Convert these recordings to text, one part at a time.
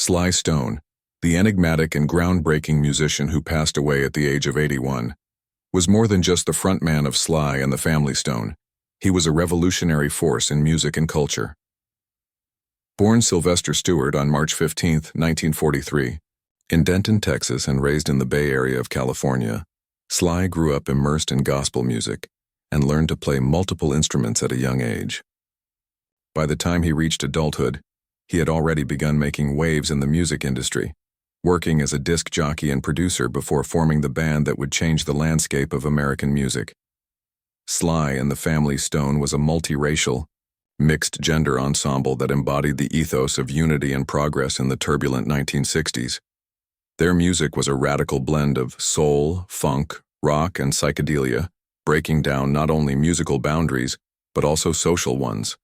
Sly Stone, the enigmatic and groundbreaking musician who passed away at the age of 81, was more than just the frontman of Sly and the Family Stone. He was a revolutionary force in music and culture. Born Sylvester Stewart on March 15, 1943, in Denton, Texas, and raised in the Bay Area of California, Sly grew up immersed in gospel music and learned to play multiple instruments at a young age. By the time he reached adulthood, he had already begun making waves in the music industry, working as a disc jockey and producer before forming the band that would change the landscape of American music. Sly and the Family Stone was a multiracial, mixed-gender ensemble that embodied the ethos of unity and progress in the turbulent 1960s. Their music was a radical blend of soul, funk, rock, and psychedelia, breaking down not only musical boundaries, but also social ones.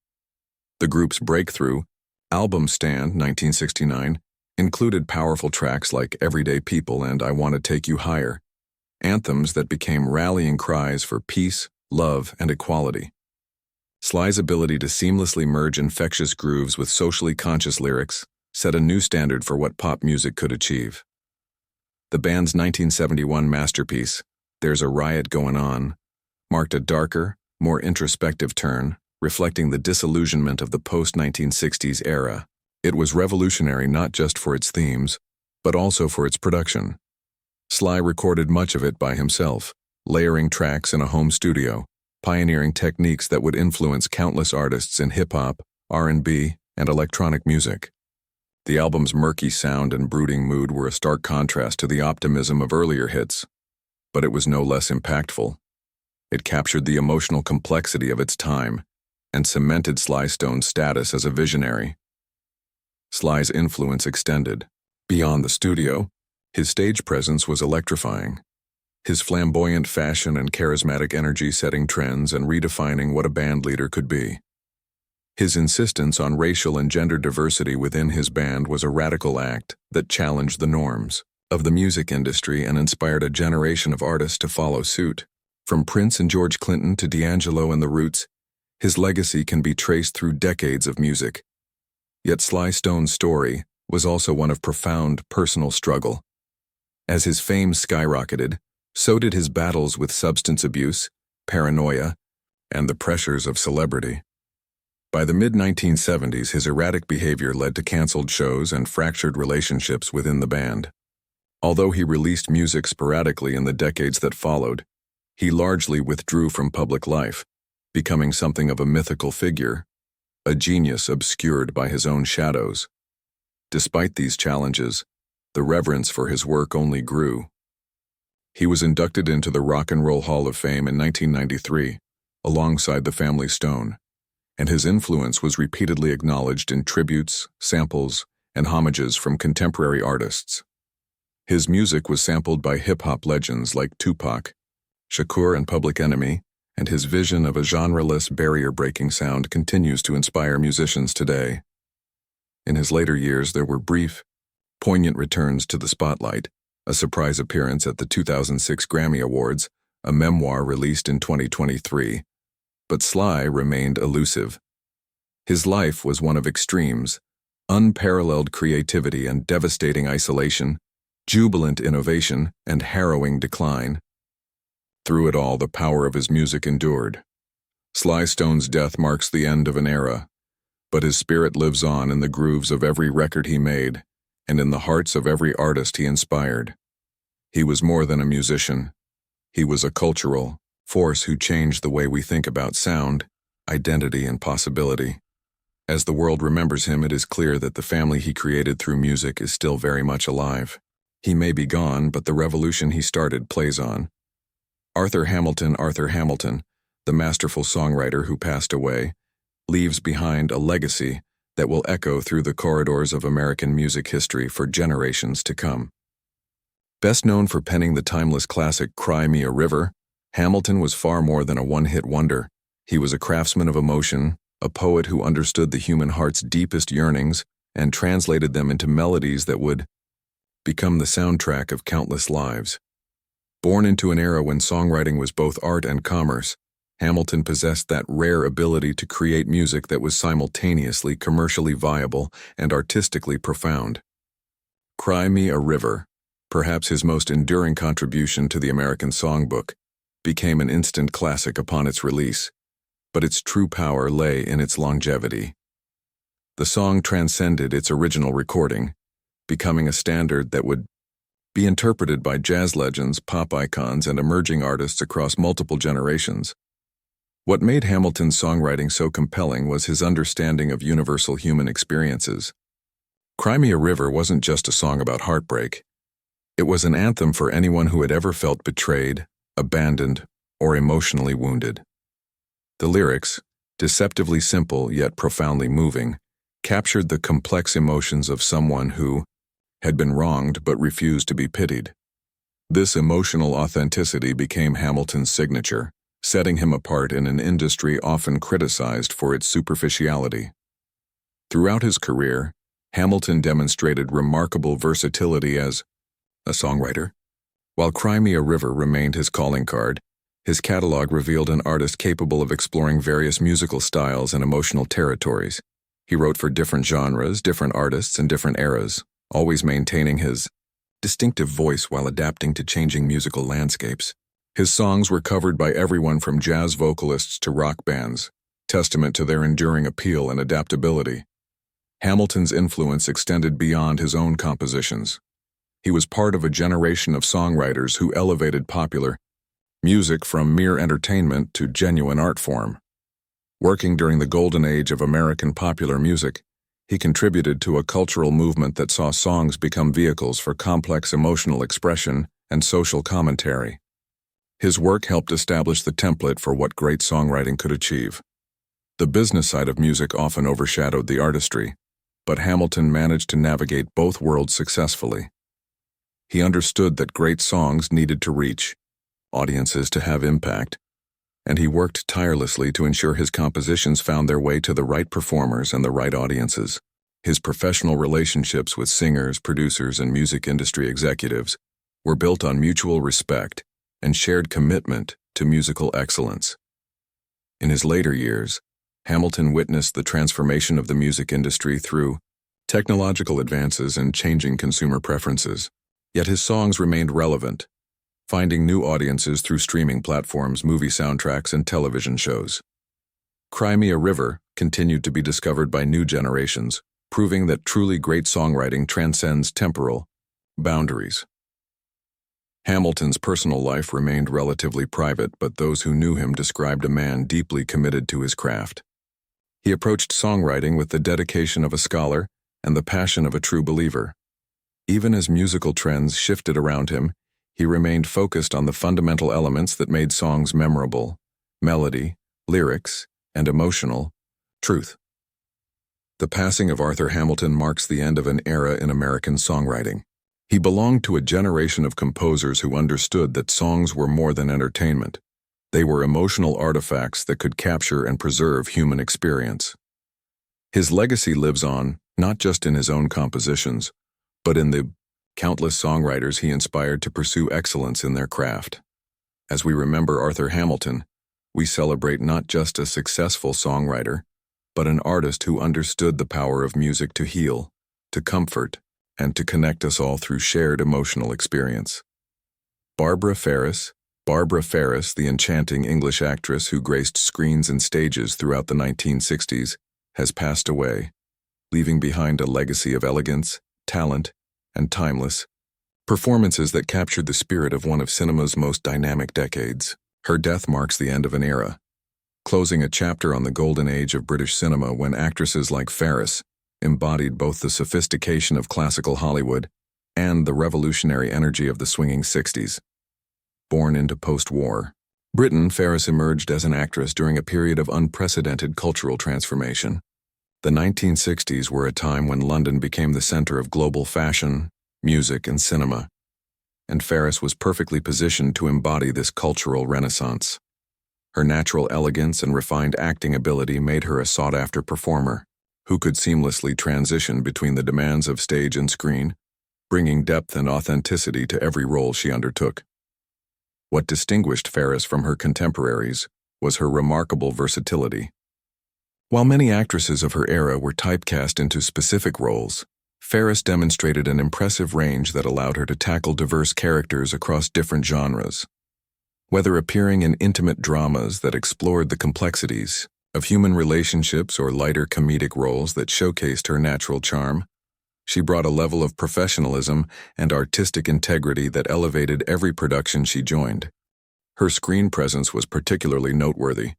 The group's breakthrough album Stand, 1969, included powerful tracks like Everyday People and I Want to Take You Higher, anthems that became rallying cries for peace, love, and equality. Sly's ability to seamlessly merge infectious grooves with socially conscious lyrics set a new standard for what pop music could achieve. The band's 1971 masterpiece, There's a Riot Going On, marked a darker, more introspective turn, reflecting the disillusionment of the post-1960s era. It was revolutionary not just for its themes, but also for its production. Sly recorded much of it by himself, layering tracks in a home studio, pioneering techniques that would influence countless artists in hip-hop, R&B, and electronic music. The album's murky sound and brooding mood were a stark contrast to the optimism of earlier hits, but it was no less impactful. It captured the emotional complexity of its time and cemented Sly Stone's status as a visionary. Sly's influence extended beyond the studio. His stage presence was electrifying, his flamboyant fashion and charismatic energy setting trends and redefining what a band leader could be. His insistence on racial and gender diversity within his band was a radical act that challenged the norms of the music industry and inspired a generation of artists to follow suit. From Prince and George Clinton to D'Angelo and The Roots, his legacy can be traced through decades of music. Yet Sly Stone's story was also one of profound personal struggle. As his fame skyrocketed, so did his battles with substance abuse, paranoia, and the pressures of celebrity. By the mid-1970s, his erratic behavior led to canceled shows and fractured relationships within the band. Although he released music sporadically in the decades that followed, he largely withdrew from public life, becoming something of a mythical figure, a genius obscured by his own shadows. Despite these challenges, the reverence for his work only grew. He was inducted into the Rock and Roll Hall of Fame in 1993, alongside the Family Stone, and his influence was repeatedly acknowledged in tributes, samples, and homages from contemporary artists. His music was sampled by hip-hop legends like Tupac, Shakur, and Public Enemy, and his vision of a genre-less, barrier-breaking sound continues to inspire musicians today. In his later years, there were brief, poignant returns to the spotlight, a surprise appearance at the 2006 Grammy Awards, a memoir released in 2023. But Sly remained elusive. His life was one of extremes, unparalleled creativity and devastating isolation, jubilant innovation and harrowing decline. Through it all, the power of his music endured. Sly Stone's death marks the end of an era, but his spirit lives on in the grooves of every record he made and in the hearts of every artist he inspired. He was more than a musician. He was a cultural force who changed the way we think about sound, identity, and possibility. As the world remembers him, it is clear that the family he created through music is still very much alive. He may be gone, but the revolution he started plays on. Arthur Hamilton, the masterful songwriter who passed away, leaves behind a legacy that will echo through the corridors of American music history for generations to come. Best known for penning the timeless classic Cry Me a River, Hamilton was far more than a one-hit wonder. He was a craftsman of emotion, a poet who understood the human heart's deepest yearnings and translated them into melodies that would become the soundtrack of countless lives. Born into an era when songwriting was both art and commerce, Hamilton possessed that rare ability to create music that was simultaneously commercially viable and artistically profound. Cry Me a River, perhaps his most enduring contribution to the American songbook, became an instant classic upon its release, but its true power lay in its longevity. The song transcended its original recording, becoming a standard that would be interpreted by jazz legends, pop icons, and emerging artists across multiple generations. What made Hamilton's songwriting so compelling was his understanding of universal human experiences. Cry Me a River wasn't just a song about heartbreak. It was an anthem for anyone who had ever felt betrayed, abandoned, or emotionally wounded. The lyrics, deceptively simple yet profoundly moving, captured the complex emotions of someone who had been wronged but refused to be pitied. This emotional authenticity became Hamilton's signature, setting him apart in an industry often criticized for its superficiality. Throughout his career, Hamilton demonstrated remarkable versatility as a songwriter. While Cry Me a River remained his calling card, his catalog revealed an artist capable of exploring various musical styles and emotional territories. He wrote for different genres, different artists, and different eras, always maintaining his distinctive voice while adapting to changing musical landscapes. His songs were covered by everyone from jazz vocalists to rock bands, testament to their enduring appeal and adaptability. Hamilton's influence extended beyond his own compositions. He was part of a generation of songwriters who elevated popular music from mere entertainment to genuine art form. Working during the golden age of American popular music, he contributed to a cultural movement that saw songs become vehicles for complex emotional expression and social commentary. His work helped establish the template for what great songwriting could achieve. The business side of music often overshadowed the artistry, but Hamilton managed to navigate both worlds successfully. He understood that great songs needed to reach audiences to have impact, and he worked tirelessly to ensure his compositions found their way to the right performers and the right audiences. His professional relationships with singers, producers, and music industry executives were built on mutual respect and shared commitment to musical excellence. In his later years, Hamilton witnessed the transformation of the music industry through technological advances and changing consumer preferences. Yet his songs remained relevant, finding new audiences through streaming platforms, movie soundtracks, and television shows. Cry Me a River continued to be discovered by new generations, proving that truly great songwriting transcends temporal boundaries. Hamilton's personal life remained relatively private, but those who knew him described a man deeply committed to his craft. He approached songwriting with the dedication of a scholar and the passion of a true believer. Even as musical trends shifted around him, he remained focused on the fundamental elements that made songs memorable: melody, lyrics, and emotional truth. The passing of Arthur Hamilton marks the end of an era in American songwriting. He belonged to a generation of composers who understood that songs were more than entertainment. They were emotional artifacts that could capture and preserve human experience. His legacy lives on, not just in his own compositions, but in the countless songwriters he inspired to pursue excellence in their craft. As we remember Arthur Hamilton, we celebrate not just a successful songwriter, but an artist who understood the power of music to heal, to comfort, and to connect us all through shared emotional experience. Barbara Ferris, the enchanting English actress who graced screens and stages throughout the 1960s, has passed away, leaving behind a legacy of elegance, talent, and timeless performances that captured the spirit of one of cinema's most dynamic decades. Her death marks the end of an era, closing a chapter on the golden age of British cinema when actresses like Ferris embodied both the sophistication of classical Hollywood and the revolutionary energy of the swinging 60s. Born into post-war Britain, Ferris emerged as an actress during a period of unprecedented cultural transformation. The 1960s were a time when London became the center of global fashion, music, and cinema, and Ferris was perfectly positioned to embody this cultural renaissance. Her natural elegance and refined acting ability made her a sought-after performer who could seamlessly transition between the demands of stage and screen, bringing depth and authenticity to every role she undertook. What distinguished Ferris from her contemporaries was her remarkable versatility. While many actresses of her era were typecast into specific roles, Ferris demonstrated an impressive range that allowed her to tackle diverse characters across different genres. Whether appearing in intimate dramas that explored the complexities of human relationships or lighter comedic roles that showcased her natural charm, she brought a level of professionalism and artistic integrity that elevated every production she joined. Her screen presence was particularly noteworthy.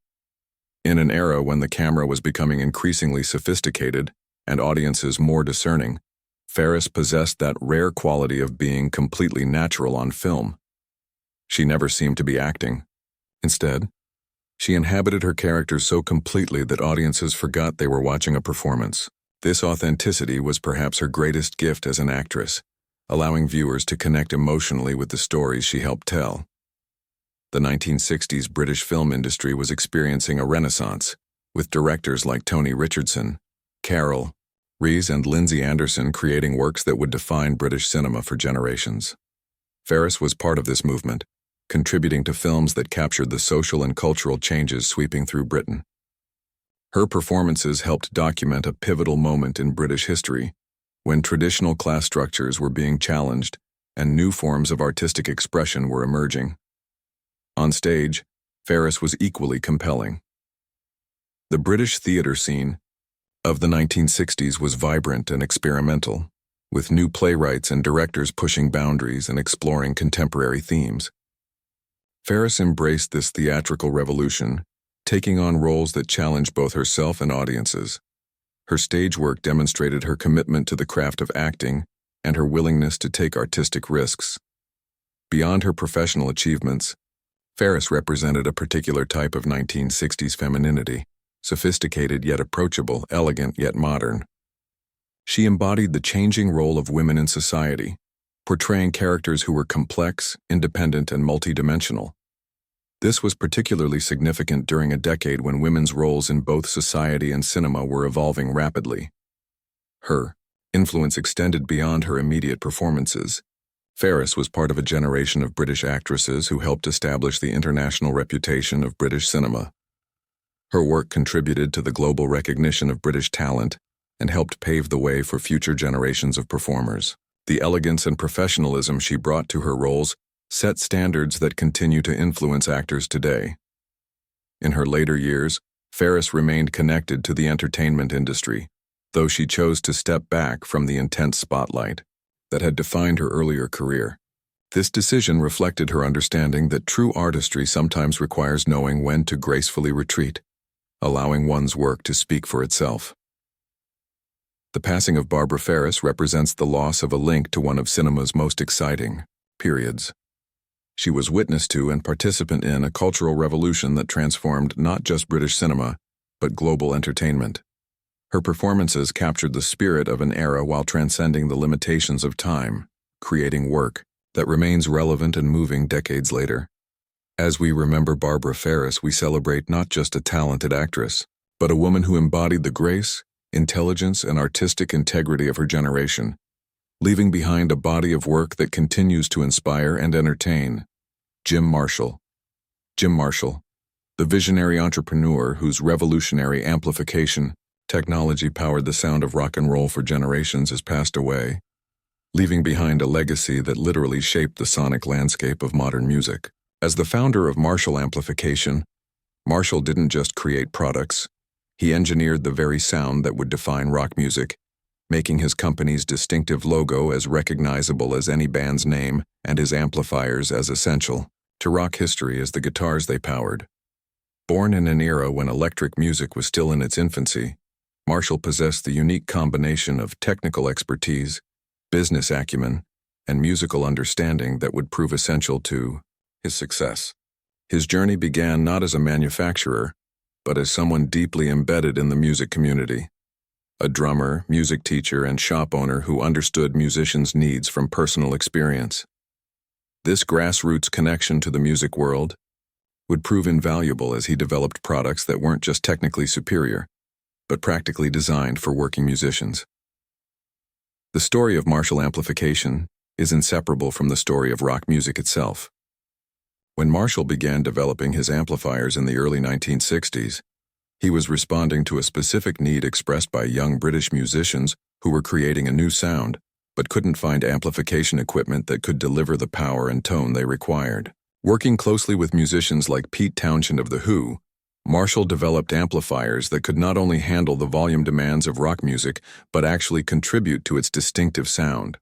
In an era when the camera was becoming increasingly sophisticated and audiences more discerning, Ferris possessed that rare quality of being completely natural on film. She never seemed to be acting. Instead, she inhabited her characters so completely that audiences forgot they were watching a performance. This authenticity was perhaps her greatest gift as an actress, allowing viewers to connect emotionally with the stories she helped tell. The 1960s British film industry was experiencing a renaissance, with directors like Tony Richardson, Carol, Rees and Lindsay Anderson creating works that would define British cinema for generations. Ferris was part of this movement, contributing to films that captured the social and cultural changes sweeping through Britain. Her performances helped document a pivotal moment in British history, when traditional class structures were being challenged and new forms of artistic expression were emerging. On stage, Ferris was equally compelling. The British theatre scene of the 1960s was vibrant and experimental, with new playwrights and directors pushing boundaries and exploring contemporary themes. Ferris embraced this theatrical revolution, taking on roles that challenged both herself and audiences. Her stage work demonstrated her commitment to the craft of acting and her willingness to take artistic risks. Beyond her professional achievements, Ferris represented a particular type of 1960s femininity, sophisticated yet approachable, elegant yet modern. She embodied the changing role of women in society, portraying characters who were complex, independent, and multidimensional. This was particularly significant during a decade when women's roles in both society and cinema were evolving rapidly. Her influence extended beyond her immediate performances. Ferris was part of a generation of British actresses who helped establish the international reputation of British cinema. Her work contributed to the global recognition of British talent and helped pave the way for future generations of performers. The elegance and professionalism she brought to her roles set standards that continue to influence actors today. In her later years, Ferris remained connected to the entertainment industry, though she chose to step back from the intense spotlight that had defined her earlier career. This decision reflected her understanding that true artistry sometimes requires knowing when to gracefully retreat, allowing one's work to speak for itself. The passing of Barbara Ferris represents the loss of a link to one of cinema's most exciting periods. She was witness to and participant in a cultural revolution that transformed not just British cinema, but global entertainment. Her performances captured the spirit of an era while transcending the limitations of time, creating work that remains relevant and moving decades later. As we remember Barbara Ferris, we celebrate not just a talented actress, but a woman who embodied the grace, intelligence, and artistic integrity of her generation, leaving behind a body of work that continues to inspire and entertain. Jim Marshall. Jim Marshall, the visionary entrepreneur whose revolutionary amplification technology powered the sound of rock and roll for generations, has passed away, leaving behind a legacy that literally shaped the sonic landscape of modern music. As the founder of Marshall Amplification, Marshall didn't just create products, he engineered the very sound that would define rock music, making his company's distinctive logo as recognizable as any band's name and his amplifiers as essential to rock history as the guitars they powered. Born in an era when electric music was still in its infancy, Marshall possessed the unique combination of technical expertise, business acumen, and musical understanding that would prove essential to his success. His journey began not as a manufacturer, but as someone deeply embedded in the music community. A drummer, music teacher, and shop owner who understood musicians' needs from personal experience. This grassroots connection to the music world would prove invaluable as he developed products that weren't just technically superior, but practically designed for working musicians. The story of Marshall Amplification is inseparable from the story of rock music itself. When Marshall began developing his amplifiers in the early 1960s, He was responding to a specific need expressed by young British musicians who were creating a new sound, but couldn't find amplification equipment that could deliver the power and tone they required. Working closely with musicians like Pete Townshend of The Who, Marshall developed amplifiers that could not only handle the volume demands of rock music, but actually contribute to its distinctive sound.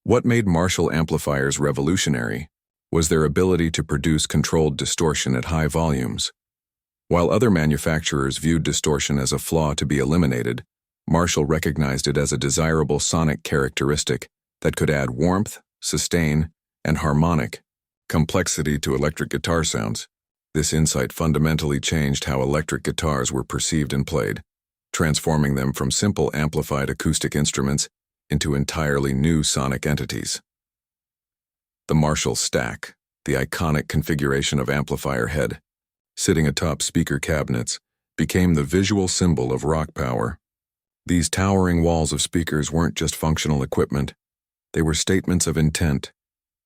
What made Marshall amplifiers revolutionary was their ability to produce controlled distortion at high volumes. While other manufacturers viewed distortion as a flaw to be eliminated, Marshall recognized it as a desirable sonic characteristic that could add warmth, sustain, and harmonic complexity to electric guitar sounds. This insight fundamentally changed how electric guitars were perceived and played, transforming them from simple amplified acoustic instruments into entirely new sonic entities. The Marshall stack, the iconic configuration of amplifier head, sitting atop speaker cabinets, became the visual symbol of rock power. These towering walls of speakers weren't just functional equipment, they were statements of intent,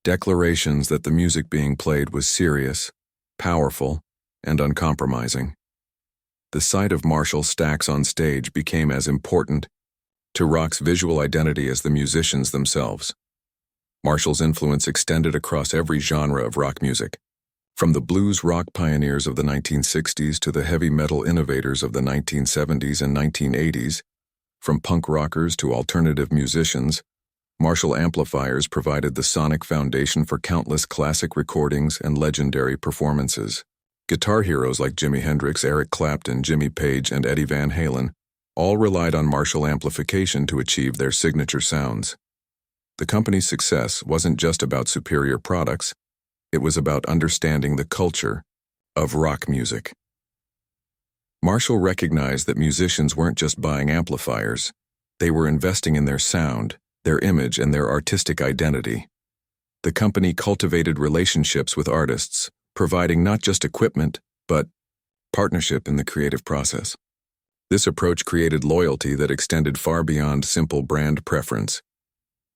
declarations that the music being played was serious, powerful, and uncompromising. The sight of Marshall stacks on stage became as important to rock's visual identity as the musicians themselves. Marshall's influence extended across every genre of rock music, from the blues rock pioneers of the 1960s to the heavy metal innovators of the 1970s and 1980s, from punk rockers to alternative musicians. Marshall amplifiers provided the sonic foundation for countless classic recordings and legendary performances. Guitar heroes like Jimi Hendrix, Eric Clapton, Jimmy Page, and Eddie Van Halen all relied on Marshall amplification to achieve their signature sounds. The company's success wasn't just about superior products, it was about understanding the culture of rock music. Marshall recognized that musicians weren't just buying amplifiers, they were investing in their sound, their image, and their artistic identity. The company cultivated relationships with artists, providing not just equipment, but partnership in the creative process. This approach created loyalty that extended far beyond simple brand preference.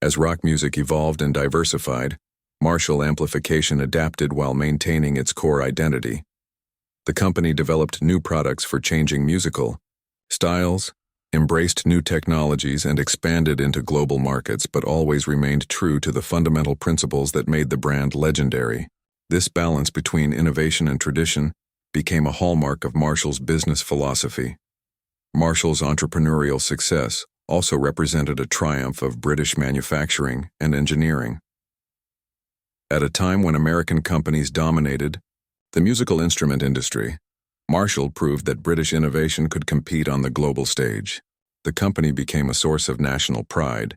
As rock music evolved and diversified, Marshall amplification adapted while maintaining its core identity. The company developed new products for changing musical styles, embraced new technologies, and expanded into global markets, but always remained true to the fundamental principles that made the brand legendary. This balance between innovation and tradition became a hallmark of Marshall's business philosophy. Marshall's entrepreneurial success also represented a triumph of British manufacturing and engineering. At a time when American companies dominated the musical instrument industry, Marshall proved that British innovation could compete on the global stage. The company became a source of national pride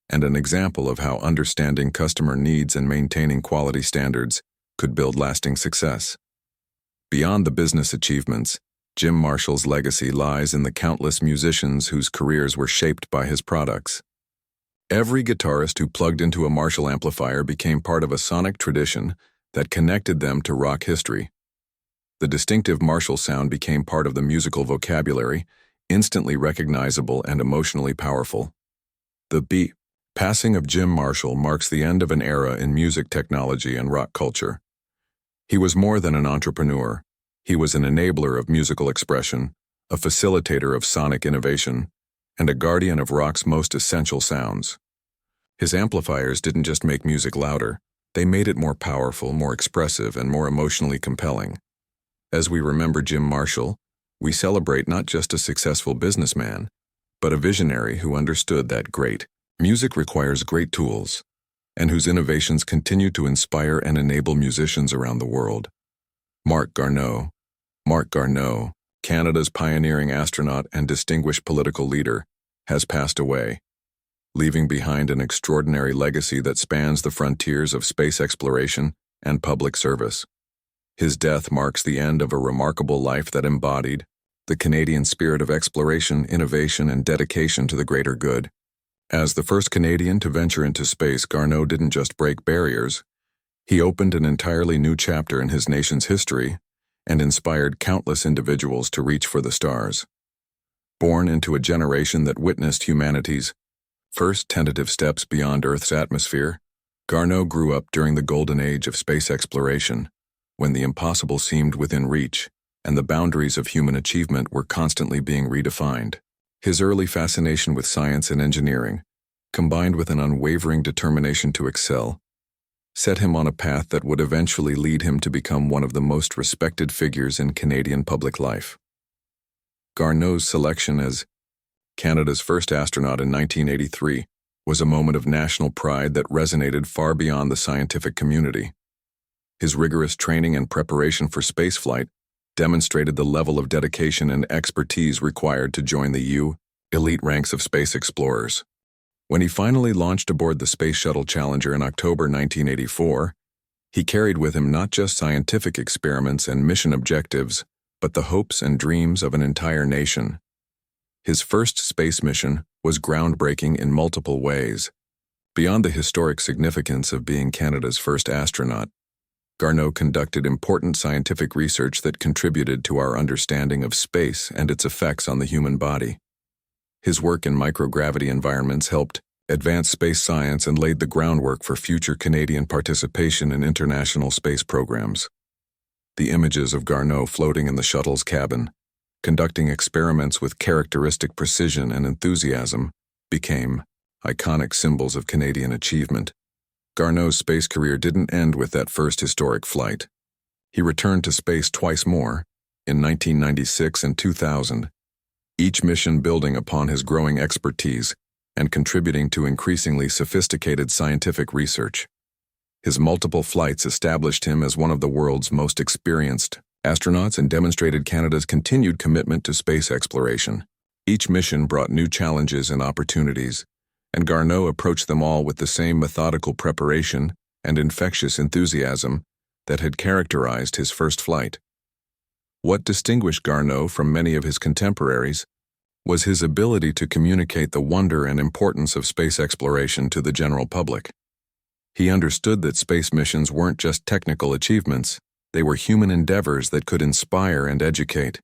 and an example of how understanding customer needs and maintaining quality standards could build lasting success. Beyond the business achievements, Jim Marshall's legacy lies in the countless musicians whose careers were shaped by his products. Every guitarist who plugged into a Marshall amplifier became part of a sonic tradition that connected them to rock history. The distinctive Marshall sound became part of the musical vocabulary, instantly recognizable and emotionally powerful. The passing of Jim Marshall marks the end of an era in music technology and rock culture. He was more than an entrepreneur. He was an enabler of musical expression, a facilitator of sonic innovation, and a guardian of rock's most essential sounds. His amplifiers didn't just make music louder, they made it more powerful, more expressive, and more emotionally compelling. As we remember Jim Marshall, we celebrate not just a successful businessman, but a visionary who understood that great music requires great tools, and whose innovations continue to inspire and enable musicians around the world. Marc Garneau. Marc Garneau, Canada's pioneering astronaut and distinguished political leader, has passed away, leaving behind an extraordinary legacy that spans the frontiers of space exploration and public service. His death marks the end of a remarkable life that embodied the Canadian spirit of exploration, innovation, and dedication to the greater good. As the first Canadian to venture into space, Garneau didn't just break barriers, he opened an entirely new chapter in his nation's history and inspired countless individuals to reach for the stars. Born into a generation that witnessed humanity's first tentative steps beyond Earth's atmosphere, Garneau grew up during the golden age of space exploration, when the impossible seemed within reach. and the boundaries of human achievement were constantly being redefined. His early fascination with science and engineering, combined with an unwavering determination to excel, set him on a path that would eventually lead him to become one of the most respected figures in Canadian public life. Garneau's selection as Canada's first astronaut in 1983 was a moment of national pride that resonated far beyond the scientific community. His rigorous training and preparation for spaceflight demonstrated the level of dedication and expertise required to join the elite ranks of space explorers. When he finally launched aboard the Space Shuttle Challenger in October 1984, he carried with him not just scientific experiments and mission objectives, but the hopes and dreams of an entire nation. His first space mission was groundbreaking in multiple ways. Beyond the historic significance of being Canada's first astronaut, Garneau conducted important scientific research that contributed to our understanding of space and its effects on the human body. His work in microgravity environments helped advance space science and laid the groundwork for future Canadian participation in international space programs. The images of Garneau floating in the shuttle's cabin, conducting experiments with characteristic precision and enthusiasm, became iconic symbols of Canadian achievement. Garneau's space career didn't end with that first historic flight. He returned to space twice more, in 1996 and 2000, each mission building upon his growing expertise and contributing to increasingly sophisticated scientific research. His multiple flights established him as one of the world's most experienced astronauts and demonstrated Canada's continued commitment to space exploration. Each mission brought new challenges and opportunities, and Garneau approached them all with the same methodical preparation and infectious enthusiasm that had characterized his first flight. What distinguished Garneau from many of his contemporaries was his ability to communicate the wonder and importance of space exploration to the general public. He understood that space missions weren't just technical achievements, they were human endeavors that could inspire and educate.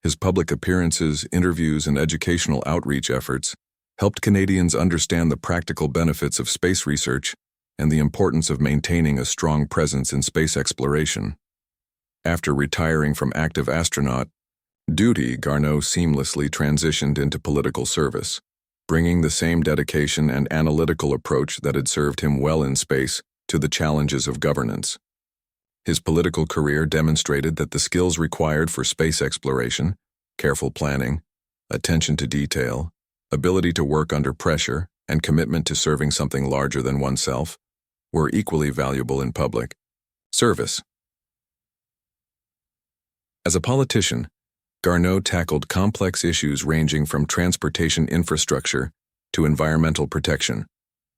His public appearances, interviews, and educational outreach efforts helped Canadians understand the practical benefits of space research and the importance of maintaining a strong presence in space exploration. After retiring from active astronaut duty, Garneau seamlessly transitioned into political service, bringing the same dedication and analytical approach that had served him well in space to the challenges of governance. His political career demonstrated that the skills required for space exploration, careful planning, attention to detail, ability to work under pressure, and commitment to serving something larger than oneself were equally valuable in public service. As a politician, Garneau tackled complex issues ranging from transportation infrastructure to environmental protection,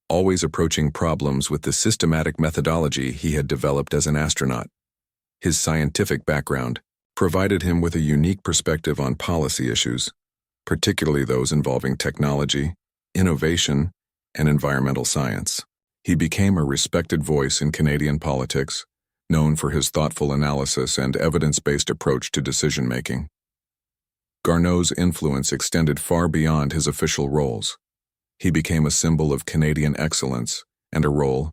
always approaching problems with the systematic methodology he had developed as an astronaut. His scientific background provided him with a unique perspective on policy issues, particularly those involving technology, innovation, and environmental science. He became a respected voice in Canadian politics, known for his thoughtful analysis and evidence-based approach to decision-making. Garneau's influence extended far beyond his official roles. He became a symbol of Canadian excellence and a role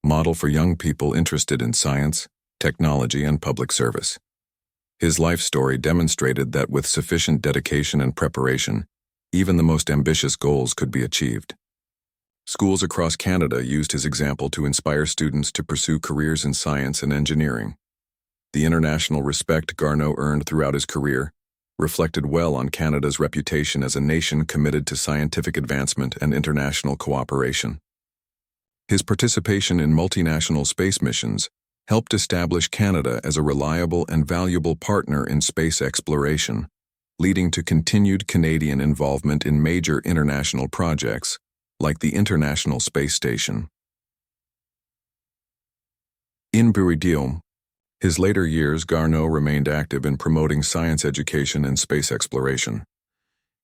model for young people interested in science, technology, and public service. His life story demonstrated that with sufficient dedication and preparation, even the most ambitious goals could be achieved. Schools across Canada used his example to inspire students to pursue careers in science and engineering. The international respect Garneau earned throughout his career reflected well on Canada's reputation as a nation committed to scientific advancement and international cooperation. His participation in multinational space missions helped establish Canada as a reliable and valuable partner in space exploration, leading to continued Canadian involvement in major international projects, like the International Space Station. In Buridium, his later years, Garneau remained active in promoting science education and space exploration.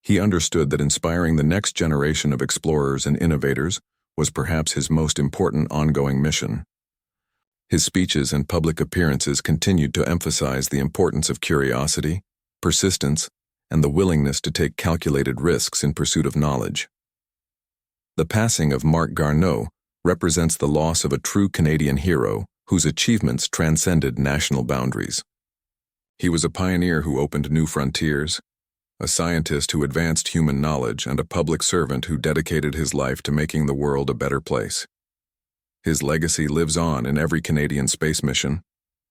He understood that inspiring the next generation of explorers and innovators was perhaps his most important ongoing mission. His speeches and public appearances continued to emphasize the importance of curiosity, persistence, and the willingness to take calculated risks in pursuit of knowledge. The passing of Marc Garneau represents the loss of a true Canadian hero whose achievements transcended national boundaries. He was a pioneer who opened new frontiers, a scientist who advanced human knowledge, and a public servant who dedicated his life to making the world a better place. His legacy lives on in every Canadian space mission,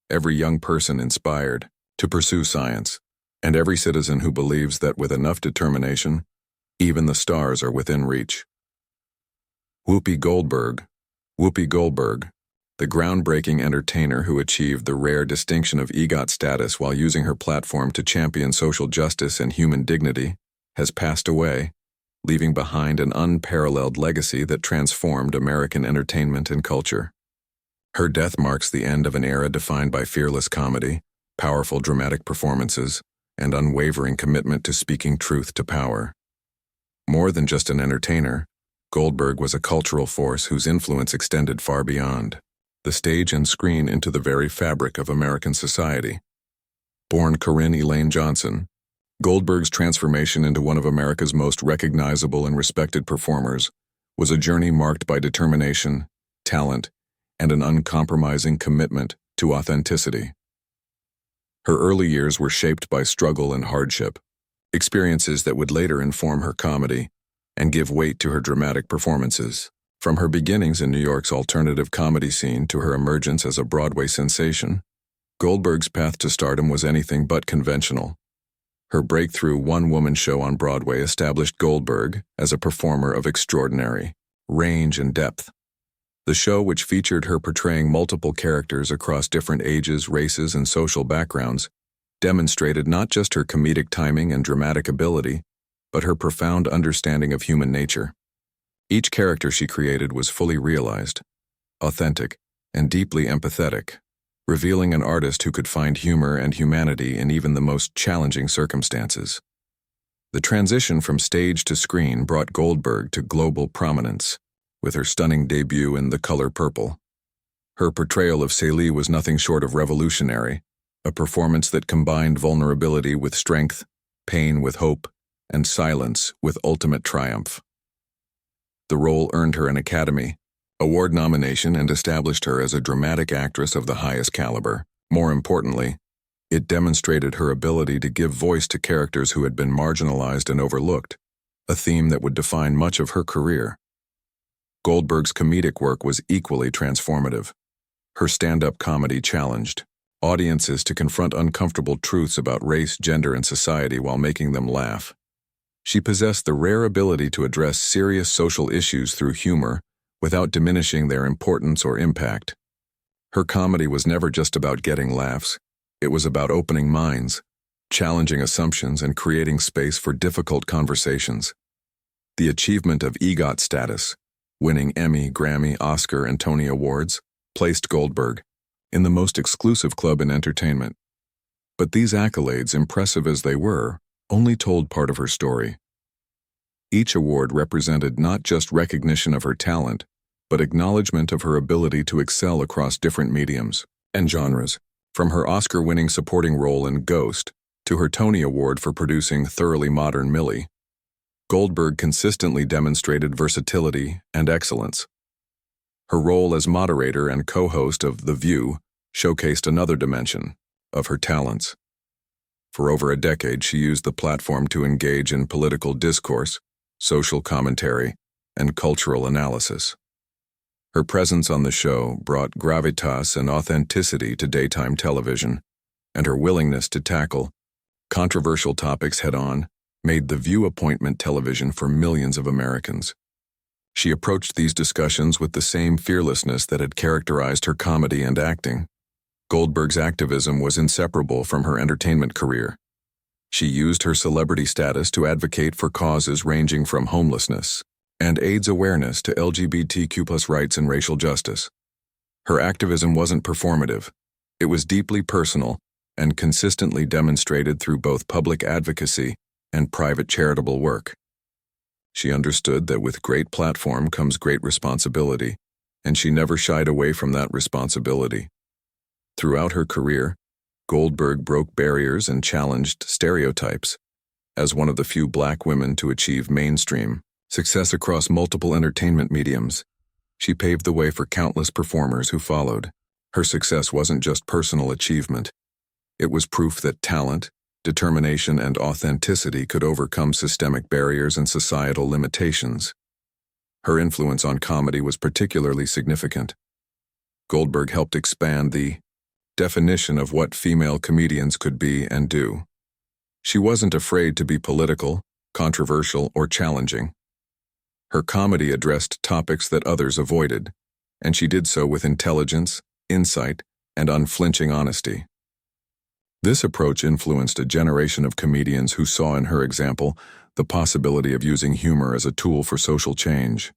every young person inspired to pursue science, and every citizen who believes that with enough determination, even the stars are within reach. Whoopi Goldberg, the groundbreaking entertainer who achieved the rare distinction of EGOT status while using her platform to champion social justice and human dignity, has passed away, leaving behind an unparalleled legacy that transformed American entertainment and culture. Her death marks the end of an era defined by fearless comedy, powerful dramatic performances, and unwavering commitment to speaking truth to power. More than just an entertainer, Goldberg was a cultural force whose influence extended far beyond the stage and screen into the very fabric of American society. Born Corinne Elaine Johnson, Goldberg's transformation into one of America's most recognizable and respected performers was a journey marked by determination, talent, and an uncompromising commitment to authenticity. Her early years were shaped by struggle and hardship, experiences that would later inform her comedy and give weight to her dramatic performances. From her beginnings in New York's alternative comedy scene to her emergence as a Broadway sensation, Goldberg's path to stardom was anything but conventional. Her breakthrough one-woman show on Broadway established Goldberg as a performer of extraordinary range and depth. The show, which featured her portraying multiple characters across different ages, races, and social backgrounds, demonstrated not just her comedic timing and dramatic ability, but her profound understanding of human nature. Each character she created was fully realized, authentic, and deeply empathetic, revealing an artist who could find humor and humanity in even the most challenging circumstances. The transition from stage to screen brought Goldberg to global prominence, with her stunning debut in The Color Purple. Her portrayal of Celie was nothing short of revolutionary, a performance that combined vulnerability with strength, pain with hope, and silence with ultimate triumph. The role earned her an Academy Award nomination and established her as a dramatic actress of the highest caliber. More importantly, it demonstrated her ability to give voice to characters who had been marginalized and overlooked, a theme that would define much of her career. Goldberg's comedic work was equally transformative. Her stand-up comedy challenged audiences to confront uncomfortable truths about race, gender, and society while making them laugh. She possessed the rare ability to address serious social issues through humor without diminishing their importance or impact. Her comedy was never just about getting laughs. It was about opening minds, challenging assumptions, and creating space for difficult conversations. The achievement of EGOT status, winning Emmy, Grammy, Oscar, and Tony Awards, placed Goldberg in the most exclusive club in entertainment. But these accolades, impressive as they were, only told part of her story. Each award represented not just recognition of her talent, but acknowledgement of her ability to excel across different mediums and genres, from her Oscar-winning supporting role in Ghost to her Tony Award for producing Thoroughly Modern Millie. Goldberg consistently demonstrated versatility and excellence. Her role as moderator and co-host of The View showcased another dimension of her talents. For over a decade, she used the platform to engage in political discourse, social commentary, and cultural analysis. Her presence on the show brought gravitas and authenticity to daytime television, and her willingness to tackle controversial topics head-on made The View appointment television for millions of Americans. She approached these discussions with the same fearlessness that had characterized her comedy and acting. Goldberg's activism was inseparable from her entertainment career. She used her celebrity status to advocate for causes ranging from homelessness and AIDS awareness to LGBTQ+ rights and racial justice. Her activism wasn't performative. It was deeply personal and consistently demonstrated through both public advocacy and private charitable work. She understood that with great platform comes great responsibility, and she never shied away from that responsibility. Throughout her career, Goldberg broke barriers and challenged stereotypes. As one of the few Black women to achieve mainstream success across multiple entertainment mediums, she paved the way for countless performers who followed. Her success wasn't just personal achievement. It was proof that talent, determination, and authenticity could overcome systemic barriers and societal limitations. Her influence on comedy was particularly significant. Goldberg helped expand the definition of what female comedians could be and do. She wasn't afraid to be political, controversial, or challenging. Her comedy addressed topics that others avoided, and she did so with intelligence, insight, and unflinching honesty. This approach influenced a generation of comedians who saw in her example the possibility of using humor as a tool for social change.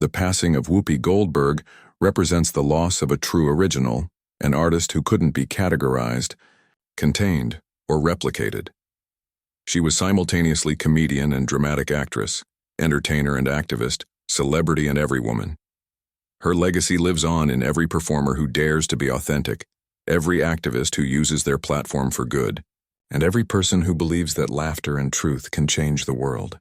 The passing of Whoopi Goldberg represents the loss of a true original, an artist who couldn't be categorized, contained, or replicated. She was simultaneously comedian and dramatic actress, entertainer and activist, celebrity and everywoman. Her legacy lives on in every performer who dares to be authentic, every activist who uses their platform for good, and every person who believes that laughter and truth can change the world.